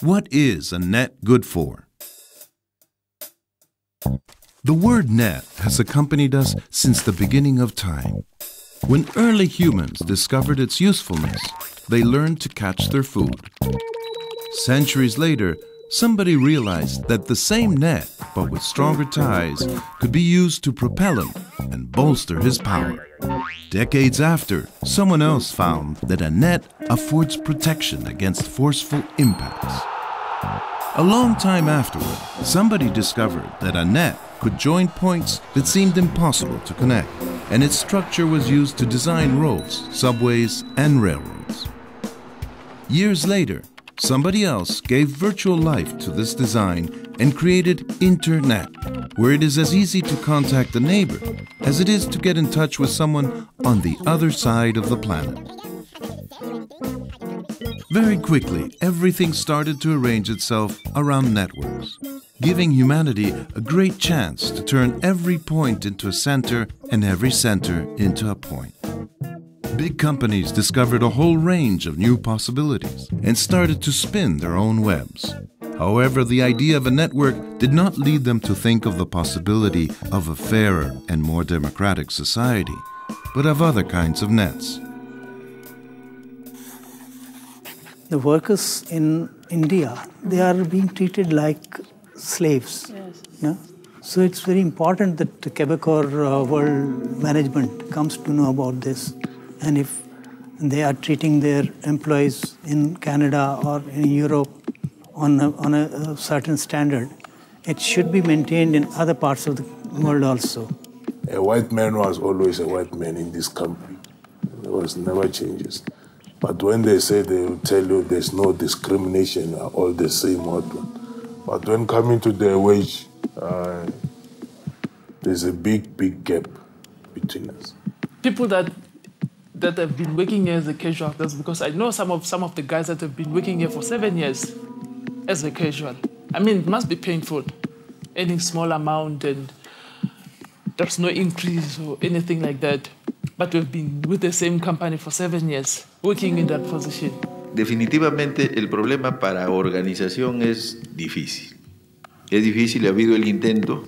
What is a net good for? The word net has accompanied us since the beginning of time. When early humans discovered its usefulness, they learned to catch their food. Centuries later, somebody realized that the same net, but with stronger ties, could be used to propel him and bolster his power. Decades after, someone else found that a net affords protection against forceful impacts. A long time afterward, somebody discovered that a net could join points that seemed impossible to connect, and its structure was used to design roads, subways, and railroads. Years later, somebody else gave virtual life to this design and created Internet, where it is as easy to contact a neighbor as it is to get in touch with someone on the other side of the planet. Very quickly, everything started to arrange itself around networks, giving humanity a great chance to turn every point into a center and every center into a point. Big companies discovered a whole range of new possibilities and started to spin their own webs. However, the idea of a network did not lead them to think of the possibility of a fairer and more democratic society, but of other kinds of nets. The workers in India, they are being treated like slaves. Yes. Yeah? So it's very important that the Quebecor world management comes to know about this. And if they are treating their employees in Canada or in Europe on a certain standard, it should be maintained in other parts of the world also. A white man was always a white man in this country. There was never changes. But when they say, they will tell you there's no discrimination, all the same one. But when coming to their wage, there's a big gap between us. People that have been working here as a casual, that's because I know some of the guys that have been working here for 7 years as a casual. I mean, it must be painful, earning small amount and there's no increase or anything like that. But we've been with the same company for 7 years, working in that position. Definitivamente el problema para organización es difícil. Es difícil, ha habido el intento.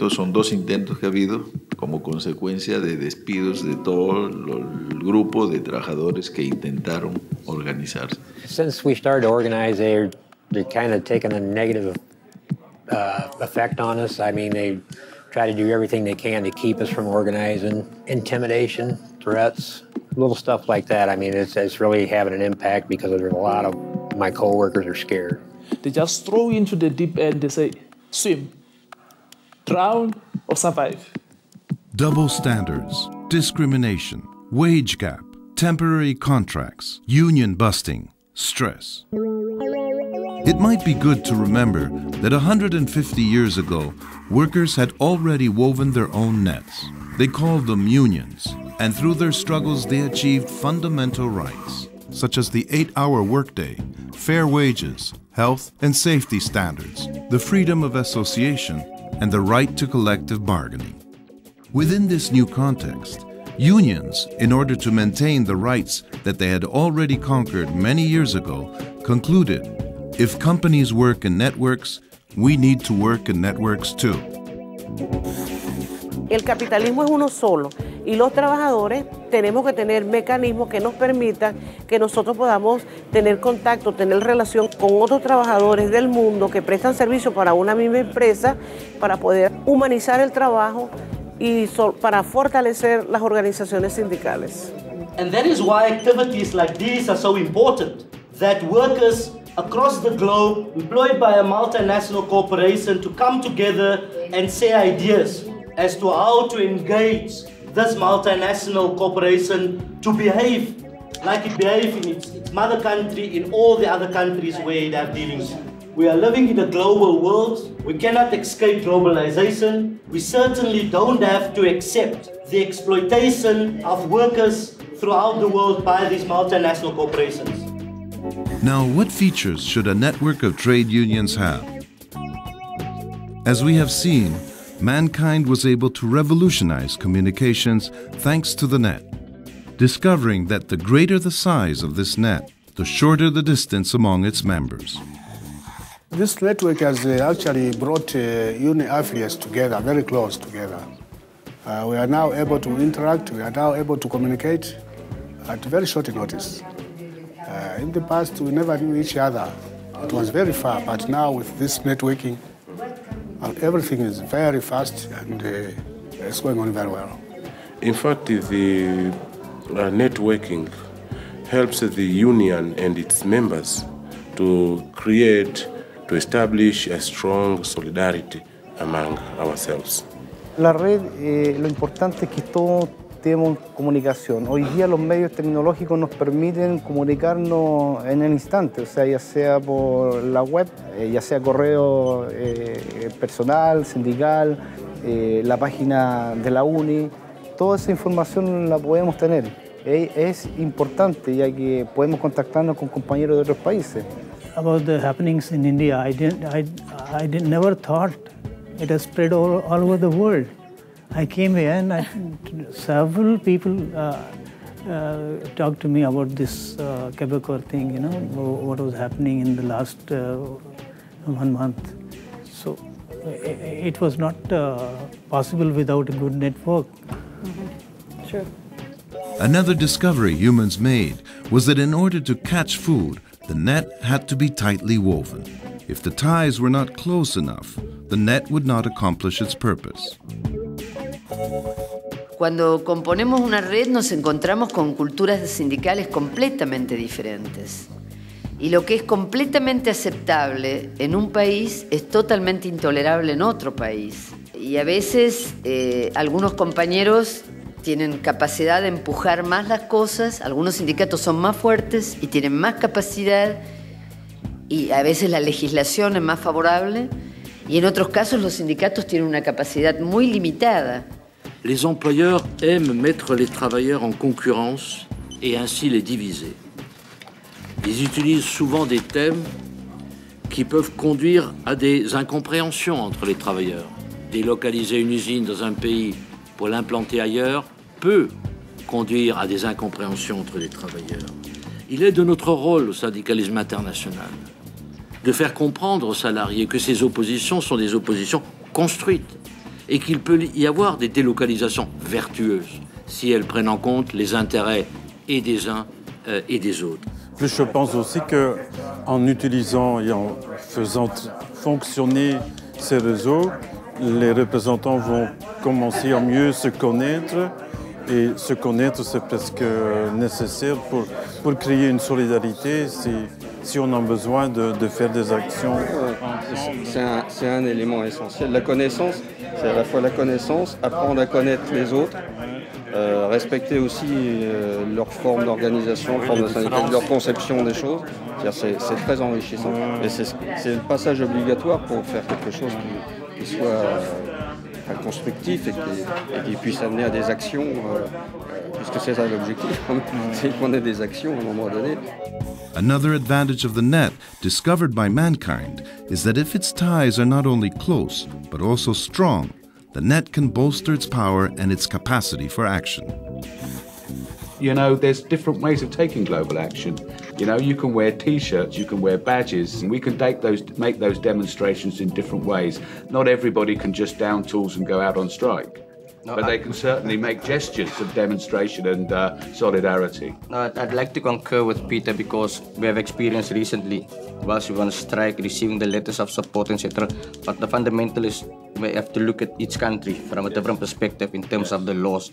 Son 2 intentos que ha habido como consecuencia de despidos de todo el grupo de trabajadores que intentaron organizarse. Since we started to organize, they're kind of taken a negative effect on us. I mean, they try to do everything they can to keep us from organizing. Intimidation, threats, little stuff like that. I mean, it's really having an impact because there's a lot of my coworkers are scared. They just throw you into the deep end. They say, swim, drown, or survive. Double standards, discrimination, wage gap, temporary contracts, union busting, stress. It might be good to remember that 150 years ago, workers had already woven their own nets. They called them unions, and through their struggles they achieved fundamental rights, such as the 8-hour workday, fair wages, health and safety standards, the freedom of association, and the right to collective bargaining. Within this new context, unions, in order to maintain the rights that they had already conquered many years ago, concluded, if companies work in networks, we need to work in networks too. El capitalismo es uno solo y los trabajadores tenemos que tener mecanismos que nos permitan que nosotros podamos tener contacto, tener relación con otros trabajadores del mundo que prestan servicio para una misma empresa para poder humanizar el trabajo y para fortalecer las organizaciones sindicales. And that is why activities like these are so important, that workers across the globe, employed by a multinational corporation, to come together and share ideas as to how to engage this multinational corporation to behave like it behaves in its mother country, in all the other countries where it has dealings. We are living in a global world. We cannot escape globalization. We certainly don't have to accept the exploitation of workers throughout the world by these multinational corporations. Now, what features should a network of trade unions have? As we have seen, mankind was able to revolutionize communications thanks to the net, discovering that the greater the size of this net, the shorter the distance among its members. This network has actually brought union affiliates together, very close together. We are now able to interact, we are now able to communicate at very short notice. In the past, we never knew each other. It was very far, but now with this networking, everything is very fast and it's going on very well. In fact, the networking helps the union and its members to establish a strong solidarity among ourselves. La red, lo importante es que todos tenemos comunicación. Hoy día los medios tecnológicos nos permiten comunicarnos en el instante, o sea, ya sea por la web, ya sea correo personal, sindical, la página de la UNI, toda esa información la podemos tener. Es importante ya que podemos contactarnos con compañeros de otros países. About the happenings in India, I never thought it has spread all over the world. I came here and several people talked to me about this Quebecor thing, you know, what was happening in the last 1 month. So it was not possible without a good network. Mm-hmm. Sure. Another discovery humans made was that in order to catch food, the net had to be tightly woven. If the ties were not close enough, the net would not accomplish its purpose. Cuando componemos una red nos encontramos con culturas sindicales completamente diferentes. Y lo que es completamente aceptable en un país es totalmente intolerable en otro país. Y a veces algunos compañeros tienen capacidad de empujar más las cosas, algunos sindicatos son más fuertes y tienen más capacidad y a veces la legislación es más favorable y en otros casos los sindicatos tienen una capacidad muy limitada. Les employeurs aiment mettre les travailleurs en concurrence et ainsi les diviser. Ils utilisent souvent des thèmes qui peuvent conduire à des incompréhensions entre les travailleurs. Délocaliser une usine dans un pays pour l'implanter ailleurs peut conduire à des incompréhensions entre les travailleurs. Il est de notre rôle au syndicalisme international de faire comprendre aux salariés que ces oppositions sont des oppositions construites et qu'il peut y avoir des délocalisations vertueuses si elles prennent en compte les intérêts et des uns et des autres. Je pense aussi qu'en utilisant et en faisant fonctionner ces réseaux, les représentants vont commencer à mieux se connaître. Et se connaître, c'est presque nécessaire pour créer une solidarité si on a besoin de faire des actions. C'est un élément essentiel. La connaissance, c'est à la fois la connaissance, apprendre à connaître les autres, respecter aussi leur forme d'organisation, leur conception des choses. C'est très enrichissant. Et c'est le passage obligatoire pour faire quelque chose qui soit constructif et qui puisse amener à des actions, puisque c'est ça l'objectif, c'est qu'on ait des actions à un moment donné. Another advantage of the net discovered by mankind is that if its ties are not only close, but also strong, the net can bolster its power and its capacity for action. You know, there's different ways of taking global action. You know, you can wear T-shirts, you can wear badges, and we can make those demonstrations in different ways. Not everybody can just down tools and go out on strike. No, but they can certainly make gestures of demonstration and solidarity. No, I'd like to concur with Peter because we have experienced recently whilst we were on strike, receiving the letters of support, etc. But the fundamental is we have to look at each country from a different perspective in terms of the laws.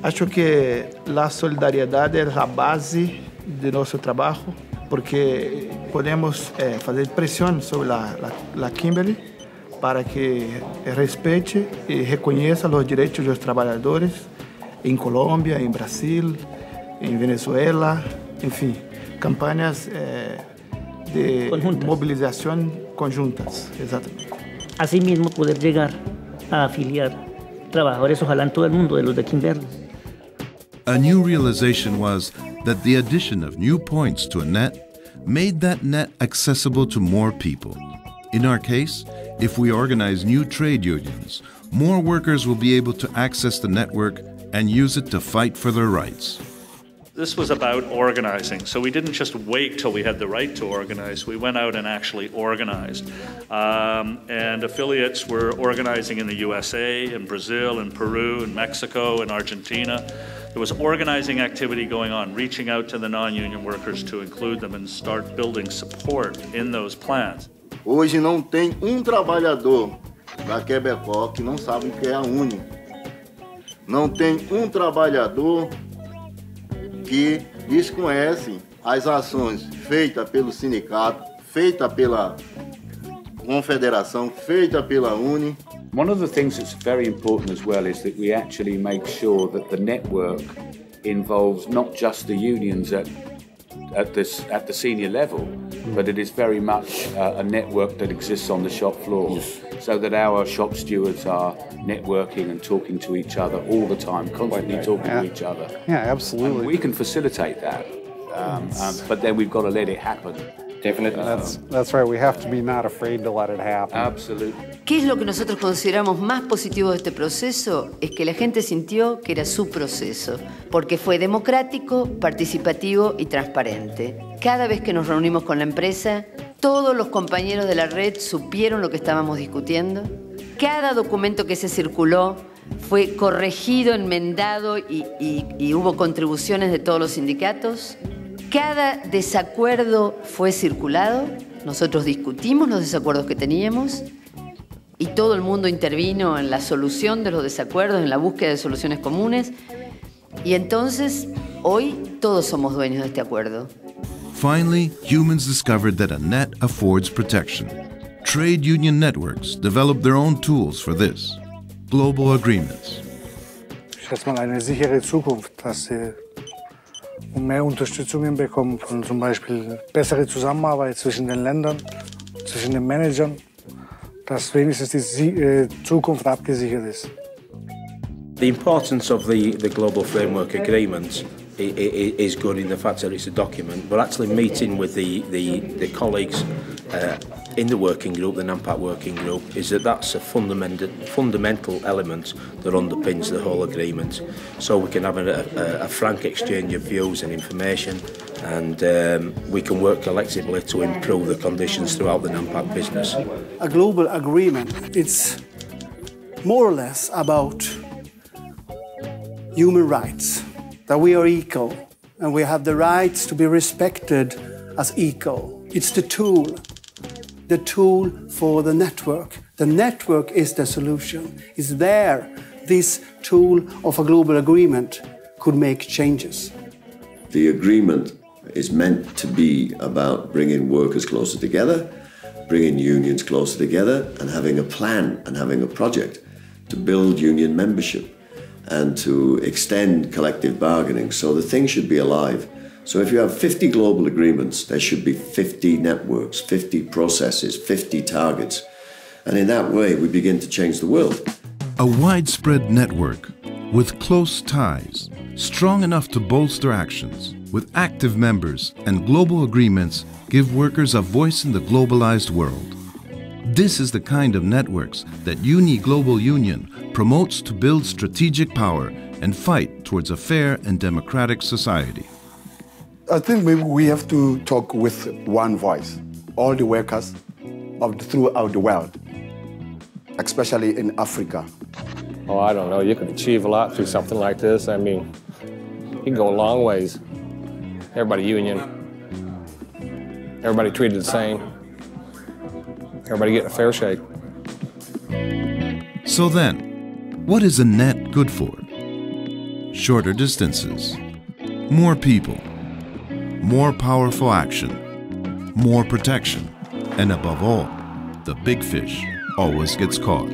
Acho que a solidariedade é a base do nosso trabalho, porque podemos fazer pressão sobre a Kimberley para que respeite e reconheça os direitos dos trabalhadores em Colômbia, em Brasil, em Venezuela, enfim, campanhas de mobilização conjuntas, exatamente. Asimismo, poder llegar a afiliar trabajadores, ojalá en todo el mundo, de los de Kimberley. A new realization was that the addition of new points to a net made that net accessible to more people. In our case, if we organize new trade unions, more workers will be able to access the network and use it to fight for their rights. This was about organizing. So we didn't just wait till we had the right to organize. We went out and actually organized. And affiliates were organizing in the USA, in Brazil, in Peru, in Mexico, in Argentina. There was organizing activity going on, reaching out to the non-union workers to include them and start building support in those plans. Hoje não tem trabalhador da Quebecor que não sabe o que é a Uni. Não tem trabalhador que desconhece as ações feitas pelo sindicato, feitas pela confederação, feitas pela Uni. One of the things that's very important as well is that we actually make sure that the network involves not just the unions at the senior level, but it is very much a network that exists on the shop floor, so that our shop stewards are networking and talking to each other all the time, constantly talking to each other. Yeah, absolutely. And we can facilitate that, but then we've got to let it happen. Definitely. That's right. We have to be not afraid to let it happen. Absolutely. ¿Qué es lo que nosotros consideramos más positivo de este proceso? Es que la gente sintió que era su proceso, porque fue democrático, participativo y transparente. Cada vez que nos reunimos con la empresa, todos los compañeros de la red supieron lo que estábamos discutiendo. Cada documento que se circuló fue corregido, enmendado y hubo contribuciones de todos los sindicatos. Cada desacuerdo fue circulado, nosotros discutimos los desacuerdos que teníamos y todo el mundo intervino en la solución de los desacuerdos, en la búsqueda de soluciones comunes, y entonces hoy todos somos dueños de este acuerdo. Finally, humans discovered that a net affords protection. Trade union networks developed their own tools for this. Global agreements. Schätze mal eine sichere Zukunft, dass und mehr Unterstützungen bekommen von zum Beispiel bessere Zusammenarbeit zwischen den Ländern, zwischen den Managern, dass wenigstens die Zukunft abgesichert ist. The importance of the Global Framework Agreement is good in the fact that it's a document, but actually meeting with the colleagues in the working group, the NAMPAC working group, is that's a fundamental element that underpins the whole agreement. So we can have a frank exchange of views and information, and we can work collectively to improve the conditions throughout the NAMPAC business. A global agreement, it's more or less about human rights, that we are equal and we have the rights to be respected as equal. It's the tool for the network. The network is the solution. It's there. This tool of a global agreement could make changes. The agreement is meant to be about bringing workers closer together, bringing unions closer together, and having a plan and having a project to build union membership and to extend collective bargaining. So the thing should be alive. So if you have 50 global agreements, there should be 50 networks, 50 processes, 50 targets. And in that way, we begin to change the world. A widespread network with close ties, strong enough to bolster actions, with active members and global agreements give workers a voice in the globalized world. This is the kind of networks that UNI Global Union promotes to build strategic power and fight towards a fair and democratic society. I think we have to talk with one voice, all the workers throughout the world, especially in Africa. Oh, I don't know. You can achieve a lot through something like this. I mean, you can go a long ways. Everybody union. Everybody treated the same. Everybody getting a fair shake. So then, what is a net good for? Shorter distances, more people, more powerful action, more protection, and above all, the big fish always gets caught.